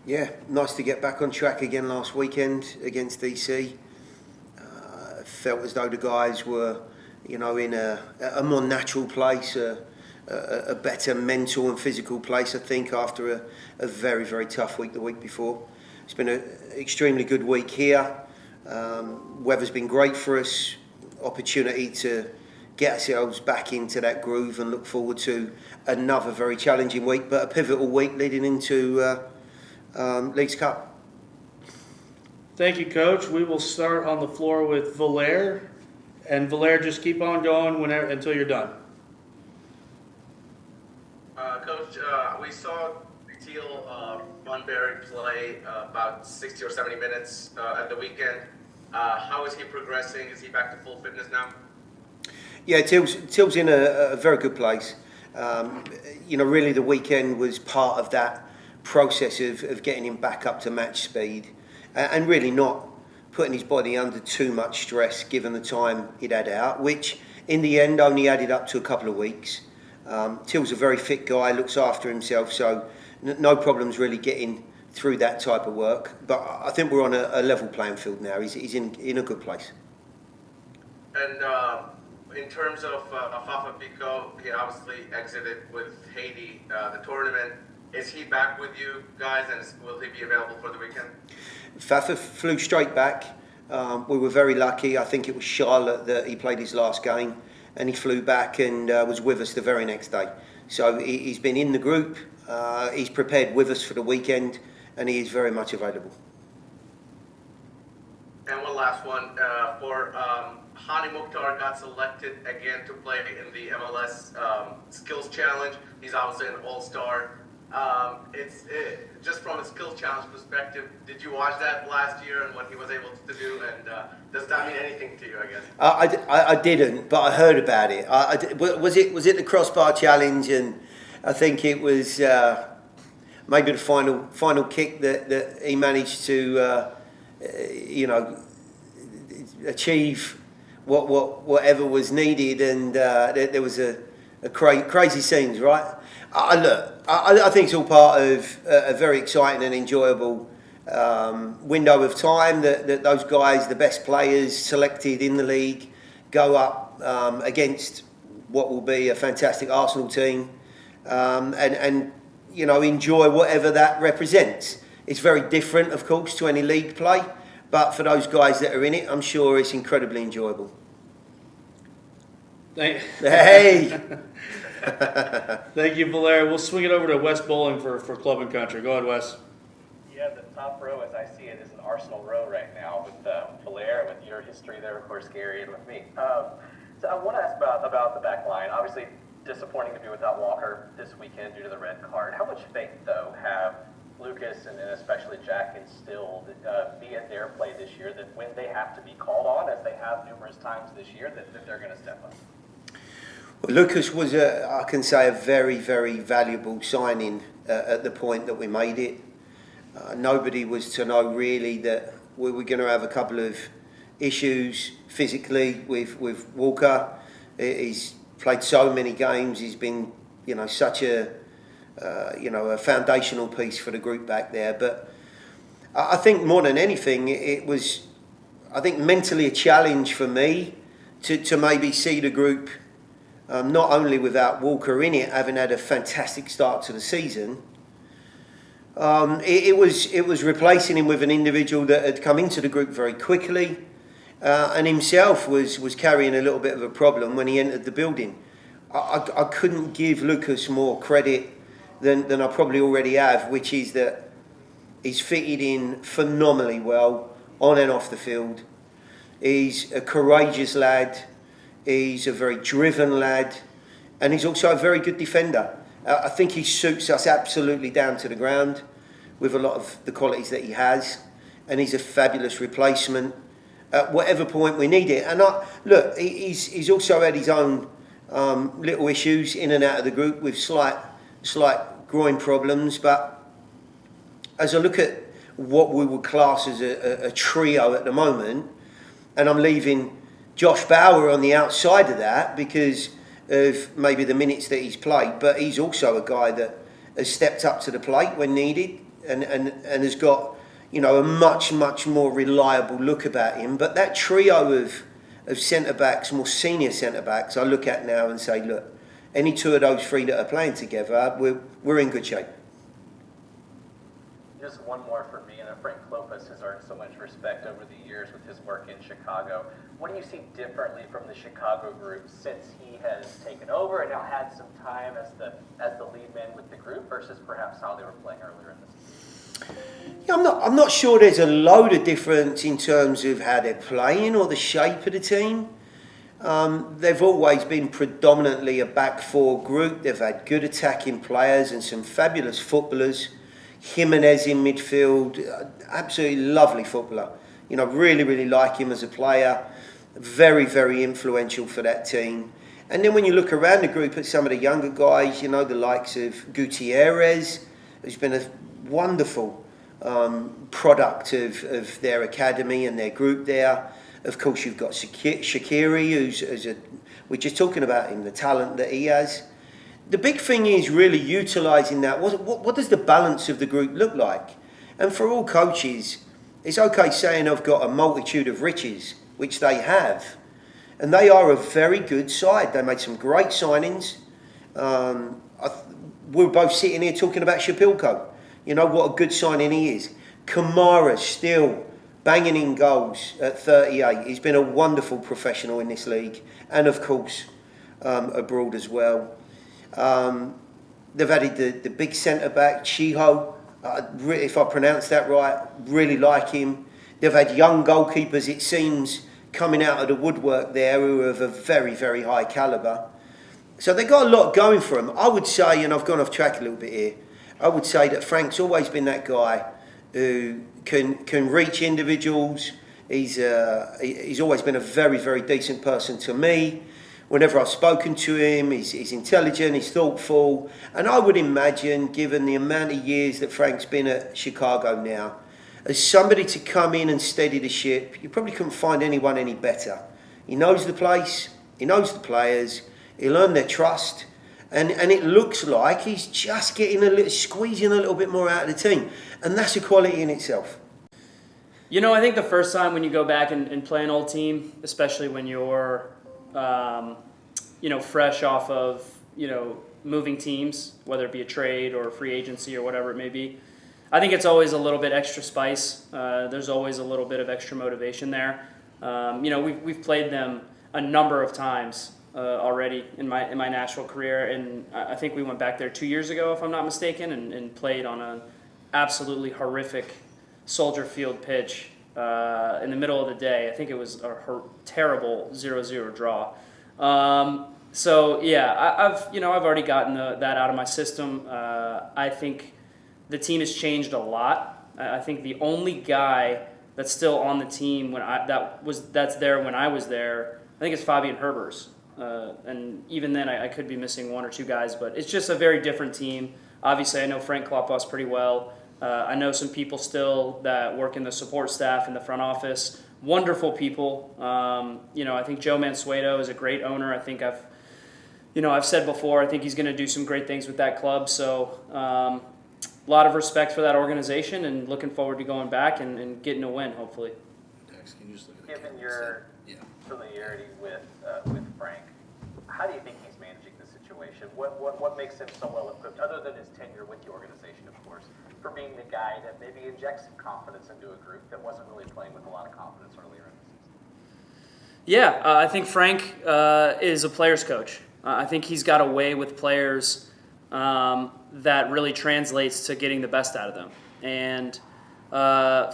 Yeah, nice to get back on track again last weekend against DC. Felt as though the guys were, in a more natural place, a better mental and physical place, I think, after a very, very tough week the week before. It's been an extremely good week here. Weather's been great for us. Opportunity to get ourselves back into that groove and look forward to another very challenging week, but a pivotal week leading into Leagues Cup. Thank you, Coach. We will start on the floor with Valère. And Valère, just keep on going until you're done. Coach, we saw Teal Bunbury play about 60 or 70 minutes at the weekend. How is he progressing? Is he back to full fitness now? Yeah, Teal's in a very good place. Really the weekend was part of that process of getting him back up to match speed and really not putting his body under too much stress given the time he'd had out, which in the end only added up to a couple of weeks. Teal's a very fit guy, looks after himself, so no problems really getting through that type of work. But I think we're on a level playing field now. He's in a good place. And in terms of Fafa Pico, he obviously exited with Haiti the tournament. Is he back with you guys, and will he be available for the weekend? Fafa flew straight back. We were very lucky. I think it was Charlotte that he played his last game, and he flew back and was with us the very next day. So he's been in the group. He's prepared with us for the weekend, and he is very much available. And one last one for Hani Mukhtar got selected again to play in the MLS Skills Challenge. He's obviously an all-star. Just from a skills challenge perspective, did you watch that last year and what he was able to do? And does that mean anything to you? I guess I didn't, but I heard about it. Was it the crossbar challenge? And I think it was maybe the final kick that he managed to achieve whatever was needed, and there was a crazy scenes, right? I think it's all part of a very exciting and enjoyable window of time that those guys, the best players selected in the league, go up against what will be a fantastic Arsenal team and enjoy whatever that represents. It's very different, of course, to any league play, but for those guys that are in it, I'm sure it's incredibly enjoyable. Hey! Thank you, Valère. We'll swing it over to Wes Bowling for Club and Country. Go ahead, Wes. Yeah, the top row, as I see it, is an Arsenal row right now with Valère, with your history there, of course, Gary, and with me. So I want to ask about the back line. Obviously, disappointing to be without Walker this weekend due to the red card. How much faith, though, have Lucas and especially Jack instilled via their play this year that when they have to be called on, as they have numerous times this year, that they're going to step up? Well, Lucas was, I can say, a very, very valuable signing at the point that we made it. Nobody was to know really that we were going to have a couple of issues physically with Walker. He's played so many games. He's been, such a foundational piece for the group back there. But I think more than anything, it was, I think, mentally a challenge for me to maybe see the group. Not only without Walker in it, having had a fantastic start to the season, it was replacing him with an individual that had come into the group very quickly, and himself was carrying a little bit of a problem when he entered the building. I couldn't give Lucas more credit than I probably already have, which is that he's fitted in phenomenally well on and off the field. He's a courageous lad. He's a very driven lad, and he's also a very good defender. I think he suits us absolutely down to the ground with a lot of the qualities that he has, and he's a fabulous replacement at whatever point we need it. And he's also had his own little issues in and out of the group with slight groin problems, but as I look at what we would class as a trio at the moment, and I'm leaving Josh Bauer on the outside of that because of maybe the minutes that he's played, but he's also a guy that has stepped up to the plate when needed. and has got, you know, a much more reliable look about him. But that trio of centre backs, more senior centre backs, I look at now and say, look, any two of those three that are playing together, we're in good shape. Just one more for me. And Frank Lopez has earned so much respect over the years with his work in Chicago. What do you see differently from the Chicago group since he has taken over and now had some time as the lead man with the group versus perhaps how they were playing earlier in the season? Yeah, I'm not sure there's a load of difference in terms of how they're playing or the shape of the team. They've always been predominantly a back four group. They've had good attacking players and some fabulous footballers. Jimenez in midfield, absolutely lovely footballer. You know, really like him as a player. Very influential for that team. And then when you look around the group at some of the younger guys, you know, the likes of Gutierrez, who's been a wonderful product of their academy and their group there. Of course, you've got Shaqiri, who's we're just talking about him, the talent that he has. The big thing is really utilising that. What does the balance of the group look like? And for all coaches, it's okay saying I've got a multitude of riches, which they have. And they are a very good side. They made some great signings. We're both sitting here talking about Shapilko. You know what a good signing he is. Kamara still banging in goals at 38. He's been a wonderful professional in this league. And of course, abroad as well. They've added the big centre-back, Chiho. If I pronounce that right, really like him. They've had young goalkeepers, it seems, coming out of the woodwork there who are of a very high calibre. So they've got a lot going for them. I would say, and I've gone off track a little bit here, I would say that Frank's always been that guy who can reach individuals. He's always been a very decent person to me. Whenever I've spoken to him, he's intelligent, he's thoughtful. And I would imagine, given the amount of years that Frank's been at Chicago now, as somebody to come in and steady the ship, you probably couldn't find anyone any better. He knows the place, he knows the players, he'll earn their trust. And it looks like he's just squeezing a little bit more out of the team. And that's a quality in itself. You know, I think the first time when you go back and play an old team, especially when you're fresh off of, moving teams, whether it be a trade or a free agency or whatever it may be. I think it's always a little bit extra spice. There's always a little bit of extra motivation there. We've played them a number of times already in my Nashville career, and I think we went back there 2 years ago, if I'm not mistaken, and played on an absolutely horrific Soldier Field pitch in the middle of the day. I think it was a terrible 0-0 draw. So yeah, I've already gotten that out of my system. I think the team has changed a lot. I think the only guy that's still on the team that's there when I was there, I think it's Fabian Herbers. And even then, I could be missing one or two guys, but it's just a very different team. Obviously, I know Frank Kloppos pretty well. I know some people still that work in the support staff in the front office. Wonderful people. I think Joe Mansueto is a great owner. I think I've said before, I think he's going to do some great things with that club. So a lot of respect for that organization and looking forward to going back and getting a win, hopefully. Dax, can you just look at the Given camera your instead? familiarity with Frank, how do you think he's managing the situation? What makes him so well equipped, other than his tenure with the organization, of course, for being the guy that maybe injects some confidence into a group that wasn't really playing with a lot of confidence earlier in the season? Yeah, I think Frank is a player's coach. I think he's got a way with players that really translates to getting the best out of them. And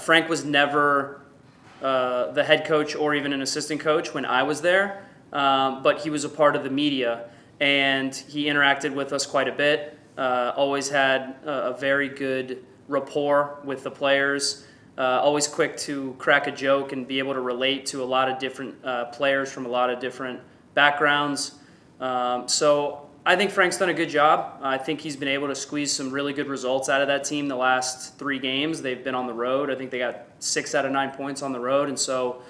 Frank was never the head coach or even an assistant coach when I was there, but he was a part of the media, and he interacted with us quite a bit. Always had a very good rapport with the players, always quick to crack a joke and be able to relate to a lot of different players from a lot of different backgrounds. So I think Frank's done a good job. I think he's been able to squeeze some really good results out of that team the last 3 games. They've been on the road. I think they got 6 out of 9 points on the road. And so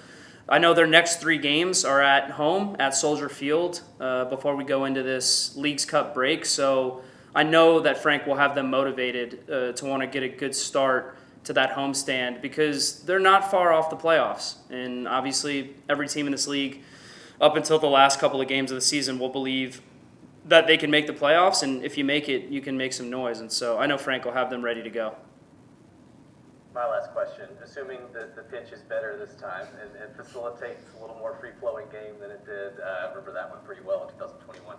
I know their next 3 games are at home at Soldier Field before we go into this Leagues Cup break. So I know that Frank will have them motivated to want to get a good start to that homestand because they're not far off the playoffs. And obviously, every team in this league, up until the last couple of games of the season, will believe that they can make the playoffs. And if you make it, you can make some noise. And so I know Frank will have them ready to go. My last question, assuming that the pitch is better this time and facilitates a little more free-flowing game than it did, I remember that one pretty well in 2021.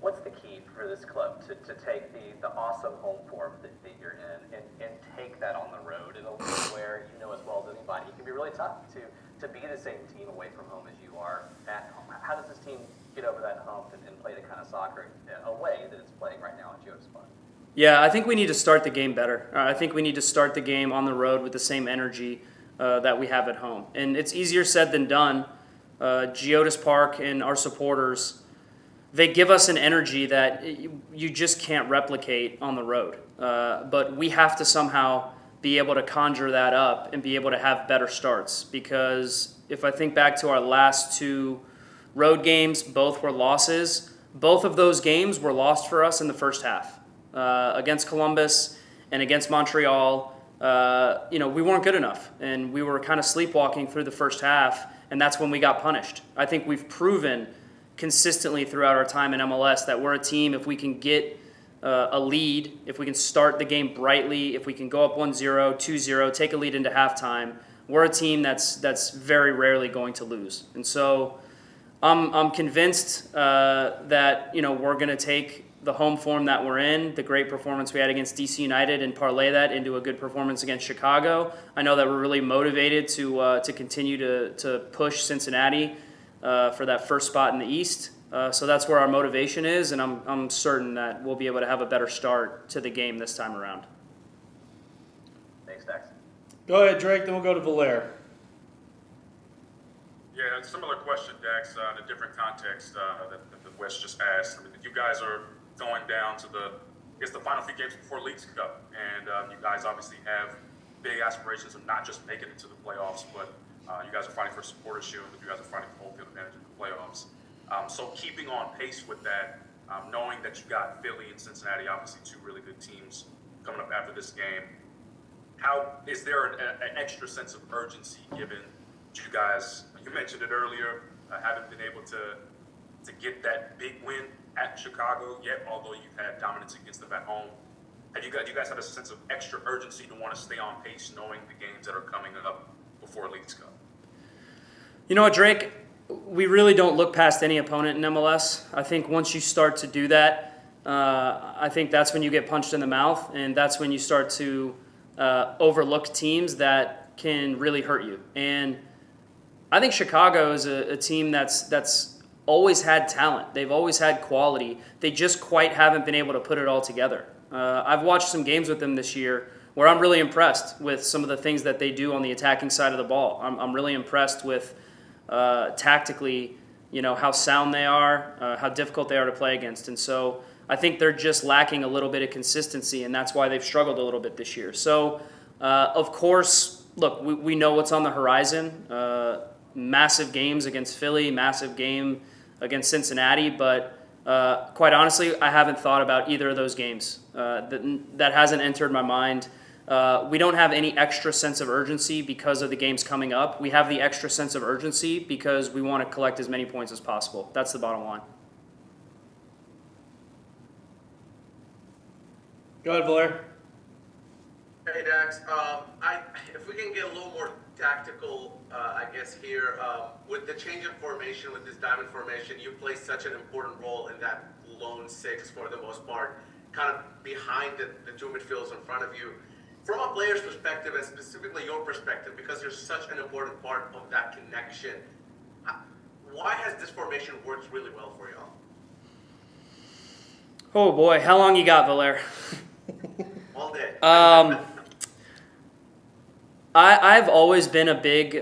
What's the key for this club to take the awesome home form that you're in and take that on the road in a league where you know as well as anybody it can be really tough to be the same team away from home as you are at home? How does this team get over that hump and play the kind of soccer away that it's playing right now at Geodis Park? Yeah, I think we need to start the game better. I think we need to start the game on the road with the same energy that we have at home. And it's easier said than done. Geodis Park and our supporters, they give us an energy that you just can't replicate on the road. But we have to somehow be able to conjure that up and be able to have better starts. Because if I think back to our last two road games, both were losses. Both of those games were lost for us in the first half. Against Columbus and against Montreal, we weren't good enough. And we were kind of sleepwalking through the first half, and that's when we got punished. I think we've proven consistently throughout our time in MLS that we're a team, if we can get a lead, if we can start the game brightly, if we can go up 1-0, 2-0, take a lead into halftime, we're a team that's very rarely going to lose. And so I'm convinced that we're going to take the home form that we're in, the great performance we had against DC United, and parlay that into a good performance against Chicago. I know that we're really motivated to continue to push Cincinnati for that first spot in the East. So that's where our motivation is, and I'm certain that we'll be able to have a better start to the game this time around. Thanks, Dax. Go ahead, Drake, then we'll go to Valer. Yeah, a similar question, Dax, in a different context that Wes just asked. I mean, you guys are going down to the final few games before Leagues Cup, and you guys obviously have big aspirations of not just making it to the playoffs, but you guys are fighting for Supporters Shield, and you guys are fighting for home field advantage in the playoffs. So keeping on pace with that, knowing that you got Philly and Cincinnati, obviously two really good teams coming up after this game, how is there an extra sense of urgency given you guys, you mentioned it earlier, haven't been able to get that big win at Chicago yet, although you've had dominance against them at home. Do you guys have a sense of extra urgency to want to stay on pace knowing the games that are coming up before Leagues Cup? You know what, Drake? We really don't look past any opponent in MLS. I think once you start to do that, I think that's when you get punched in the mouth, and that's when you start to overlook teams that can really hurt you. And I think Chicago is a team that's always had talent. They've always had quality. They just quite haven't been able to put it all together. I've watched some games with them this year where I'm really impressed with some of the things that they do on the attacking side of the ball. I'm really impressed with tactically, how sound they are, how difficult they are to play against. And so I think they're just lacking a little bit of consistency, and that's why they've struggled a little bit this year. So, of course, look, we know what's on the horizon. Massive games against Philly, massive game against Cincinnati, but quite honestly, I haven't thought about either of those games. That hasn't entered my mind. We don't have any extra sense of urgency because of the games coming up. We have the extra sense of urgency because we want to collect as many points as possible. That's the bottom line. Go ahead, Valer. Hey Dax, if we can get a little more tactical, I guess here, with the change in formation, with this diamond formation, you play such an important role in that lone six for the most part, kind of behind the two midfielders in front of you. From a player's perspective, and specifically your perspective, because you're such an important part of that connection, why has this formation worked really well for y'all? Oh boy, how long you got, Valer? All day. I've always been a big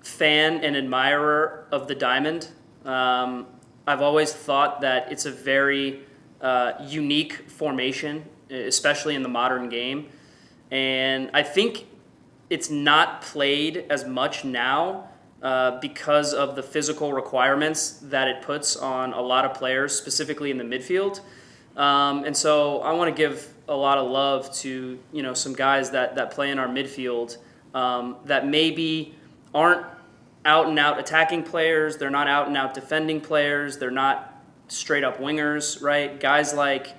fan and admirer of the diamond. I've always thought that it's a very unique formation, especially in the modern game. And I think it's not played as much now because of the physical requirements that it puts on a lot of players, specifically in the midfield. And so I want to give a lot of love to, some guys that play in our midfield that maybe aren't out and out attacking players. They're not out and out defending players. They're not straight up wingers, right? Guys like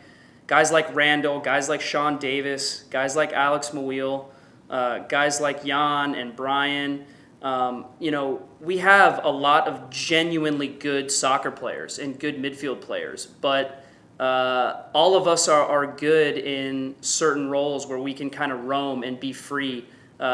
Randall, guys like Sean Davis, guys like Alex Mawil, guys like Jan and Brian. We have a lot of genuinely good soccer players and good midfield players, but all of us are good in certain roles where we can kind of roam and be free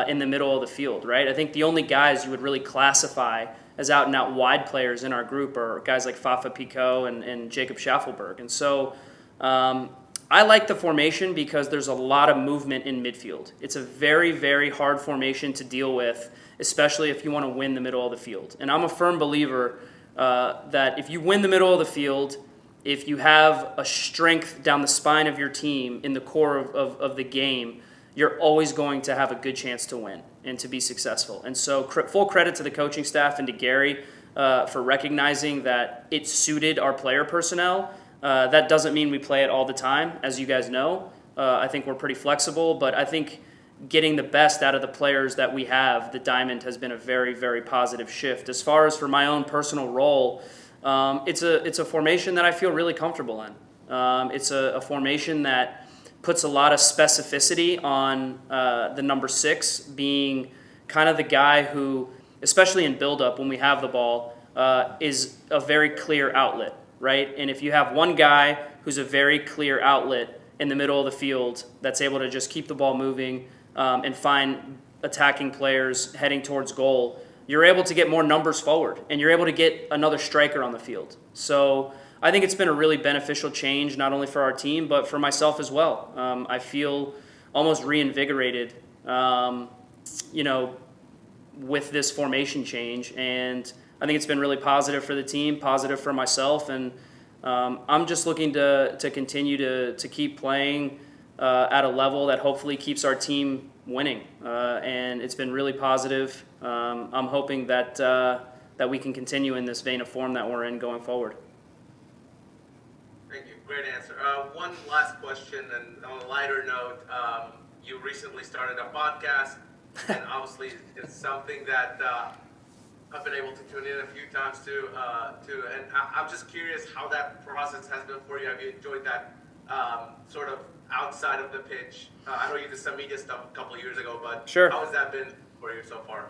in the middle of the field, right? I think the only guys you would really classify as out and out wide players in our group are guys like Fafa Picault and Jacob Schaffelberg. And so I like the formation because there's a lot of movement in midfield. It's a very, very hard formation to deal with, especially if you want to win the middle of the field. And I'm a firm believer that if you win the middle of the field, if you have a strength down the spine of your team in the core of the game, you're always going to have a good chance to win and to be successful. And so full credit to the coaching staff and to Gary for recognizing that it suited our player personnel. That doesn't mean we play it all the time, as you guys know. I think we're pretty flexible, but I think getting the best out of the players that we have, the Diamond has been a very, very positive shift. As far as for my own personal role, it's a formation that I feel really comfortable in. It's a formation that puts a lot of specificity on the number 6 being kind of the guy who, especially in build-up when we have the ball, is a very clear outlet, right? And if you have one guy who's a very clear outlet in the middle of the field that's able to just keep the ball moving and find attacking players heading towards goal, you're able to get more numbers forward and you're able to get another striker on the field. So I think it's been a really beneficial change, not only for our team, but for myself as well. I feel almost reinvigorated, with this formation change. And I think it's been really positive for the team, positive for myself. And I'm just looking to continue to keep playing at a level that hopefully keeps our team winning. And it's been really positive. I'm hoping that we can continue in this vein of form that we're in going forward. Thank you. Great answer. One last question, and on a lighter note, you recently started a podcast, and obviously it's something that I've been able to tune in a few times to, and I'm just curious how that process has been for you. Have you enjoyed that sort of outside of the pitch? I know you did some media stuff a couple of years ago, but Sure. How has that been for you so far?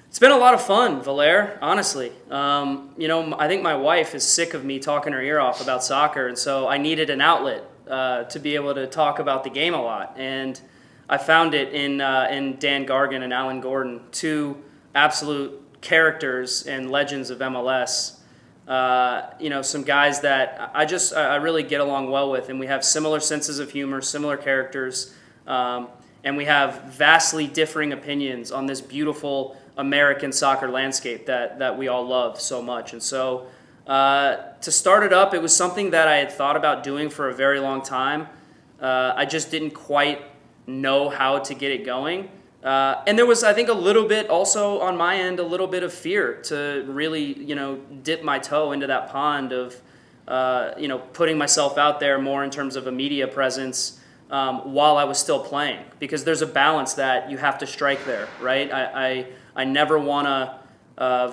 It's been a lot of fun, Valer, honestly. I think my wife is sick of me talking her ear off about soccer, and so I needed an outlet to be able to talk about the game a lot. And I found it in Dan Gargan and Alan Gordon, two absolute characters and legends of MLS. Some guys that I really get along well with, and we have similar senses of humor, similar characters, and we have vastly differing opinions on this beautiful American soccer landscape that we all love so much. And so to start it up, it was something that I had thought about doing for a very long time. I just didn't quite know how to get it going. And there was, I think, a little bit also on my end, a little bit of fear to really, dip my toe into that pond of, putting myself out there more in terms of a media presence while I was still playing. Because there's a balance that you have to strike there, right? I never want to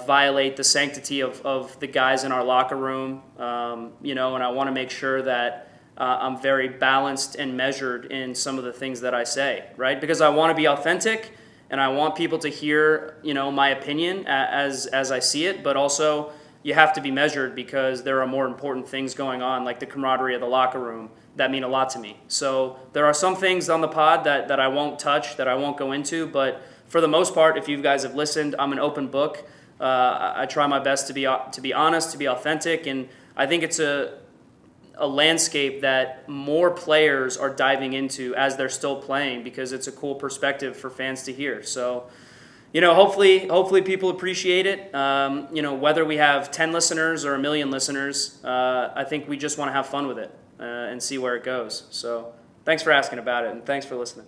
violate the sanctity of the guys in our locker room, and I want to make sure that I'm very balanced and measured in some of the things that I say, right? Because I want to be authentic and I want people to hear, my opinion as I see it, but also you have to be measured because there are more important things going on, like the camaraderie of the locker room, that mean a lot to me. So there are some things on the pod that I won't touch, that I won't go into, but for the most part, if you guys have listened, I'm an open book. I try my best to be honest, to be authentic, and I think it's a landscape that more players are diving into as they're still playing because it's a cool perspective for fans to hear. So, hopefully people appreciate it. Whether we have 10 listeners or 1 million listeners, I think we just want to have fun with it and see where it goes. So thanks for asking about it, and thanks for listening.